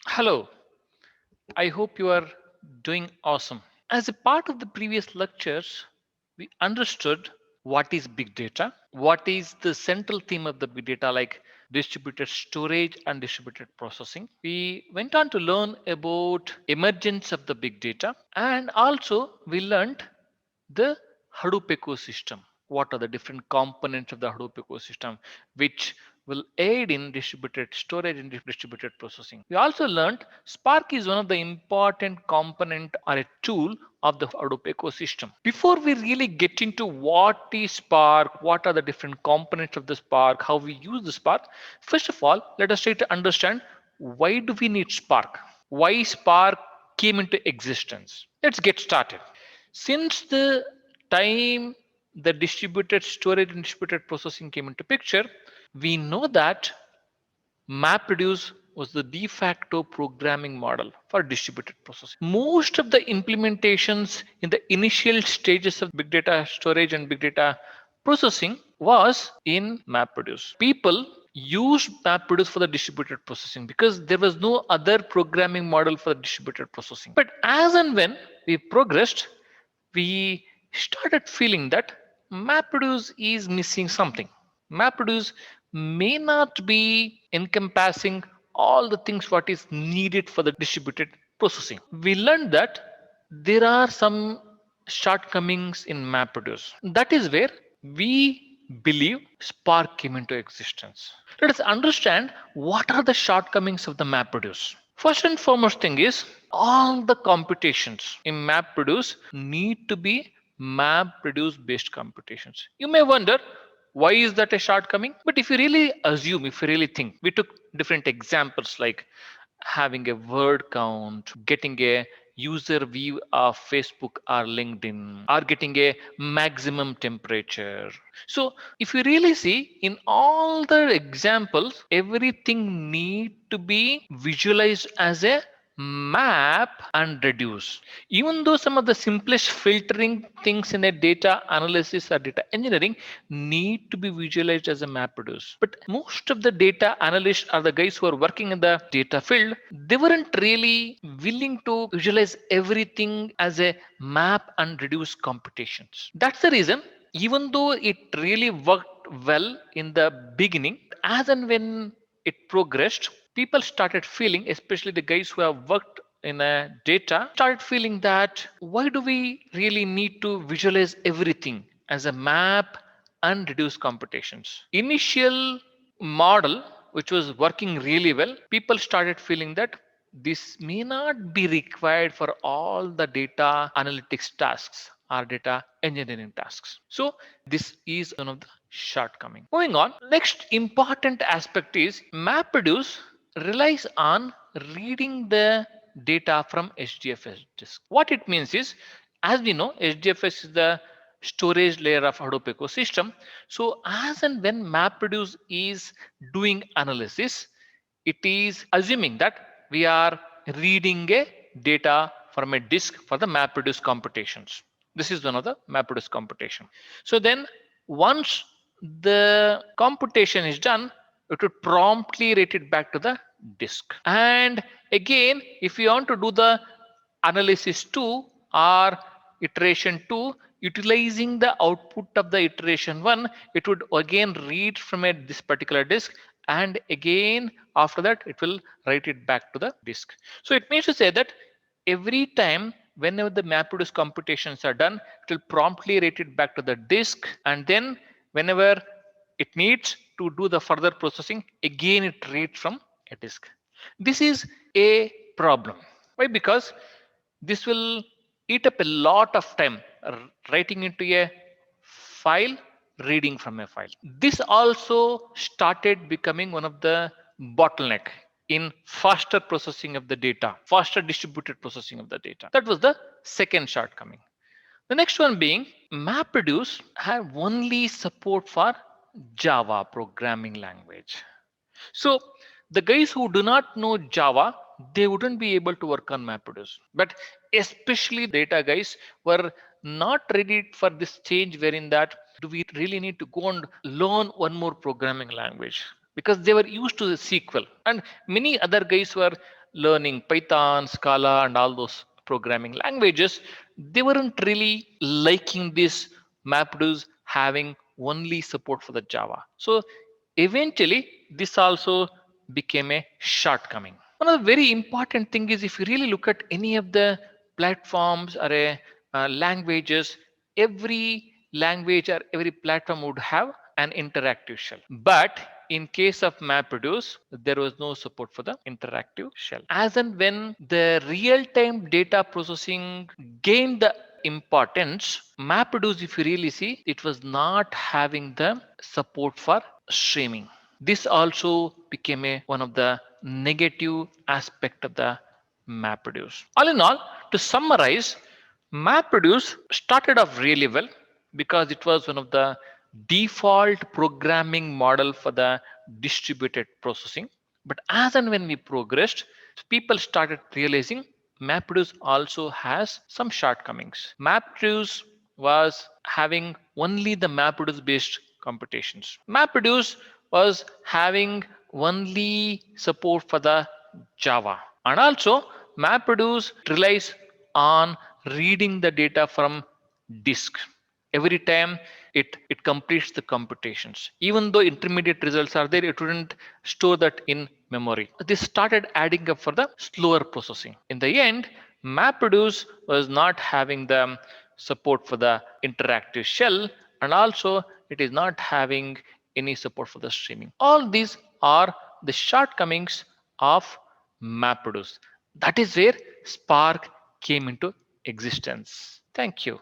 Hello, I hope you are doing awesome. As a part of the previous lectures, we understood what is big data, what is the central theme of the big data, like distributed storage and distributed processing. We went on to learn about emergence of the big data, and also we learned the Hadoop ecosystem. What are the different components of the Hadoop ecosystem which will aid in distributed storage and distributed processing. We also learned Spark is one of the important component or a tool of the Hadoop ecosystem. Before we really get into what is Spark, what are the different components of the Spark, how we use the Spark, first of all, let us try to understand why do we need Spark? Why Spark came into existence? Let's get started. Since the time the distributed storage and distributed processing came into picture, we know that MapReduce was the de facto programming model for distributed processing. Most of the implementations in the initial stages of big data storage and big data processing was in MapReduce. People used MapReduce for the distributed processing because there was no other programming model for distributed processing. But as and when we progressed, we started feeling that MapReduce is missing something. MapReduce may not be encompassing all the things what is needed for the distributed processing. We learned that there are some shortcomings in MapReduce. That is where we believe Spark came into existence. Let us understand what are the shortcomings of the MapReduce. First and foremost thing is all the computations in MapReduce need to be MapReduce based computations. You may wonder why is that a shortcoming? But if you really assume, if you really think, we took different examples like having a word count, getting a user view of Facebook or LinkedIn, or getting a maximum temperature. So if you really see in all the examples, everything need to be visualized as a map and reduce. Even though some of the simplest filtering things in a data analysis or data engineering need to be visualized as a map reduce. But most of the data analysts or the guys who are working in the data field, they weren't really willing to visualize everything as a map and reduce computations. That's the reason, even though it really worked well in the beginning, as and when it progressed, people started feeling, especially the guys who have worked in a data, started feeling that why do we really need to visualize everything as a map and reduce computations? Initial model, which was working really well, people started feeling that this may not be required for all the data analytics tasks or data engineering tasks. So this is one of the shortcoming. Moving on, next important aspect is MapReduce relies on reading the data from HDFS disk. What it means is, as we know, HDFS is the storage layer of Hadoop ecosystem. So as and when MapReduce is doing analysis, it is assuming that we are reading a data from a disk for the MapReduce computations. This is one of the MapReduce computation. So then once the computation is done, it would promptly rate it back to the disk. And again, if you want to do the analysis 2 or iteration 2, utilizing the output of the iteration 1, it would again read from this particular disk, and again after that it will write it back to the disk. So it means to say that every time whenever the MapReduce computations are done, it will promptly rate it back to the disk, and then whenever it needs to do the further processing, again it reads from a disk. This is a problem. Why? Because this will eat up a lot of time writing into a file, reading from a file. This also started becoming one of the bottleneck in faster processing of the data, faster distributed processing of the data. That was the second shortcoming. The next one being MapReduce have only support for Java programming language. So the guys who do not know Java, they wouldn't be able to work on MapReduce. But especially data guys were not ready for this change, wherein that do we really need to go and learn one more programming language? because they were used to the SQL, and many other guys were learning Python, Scala, and all those programming languages. They weren't really liking this MapReduce having only support for the Java. So eventually, this also became a shortcoming. One of the very important thing is, if you really look at any of the platforms or languages, every language or every platform would have an interactive shell. But in case of MapReduce, there was no support for the interactive shell. As and when the real-time data processing gained the importance, MapReduce, if you really see, it was not having the support for streaming. This also became one of the negative aspect of the MapReduce. All in all, to summarize, MapReduce started off really well because it was one of the default programming model for the distributed processing. But as and when we progressed, people started realizing MapReduce also has some shortcomings. MapReduce was having only the MapReduce based computations. MapReduce was having only support for the Java. And also, MapReduce relies on reading the data from disk. Every time it completes the computations. Even though intermediate results are there, it wouldn't store that in memory. This started adding up for the slower processing. In the end, MapReduce was not having the support for the interactive shell, and also it is not having any support for the streaming. All these are the shortcomings of MapReduce. That is where Spark came into existence. Thank you.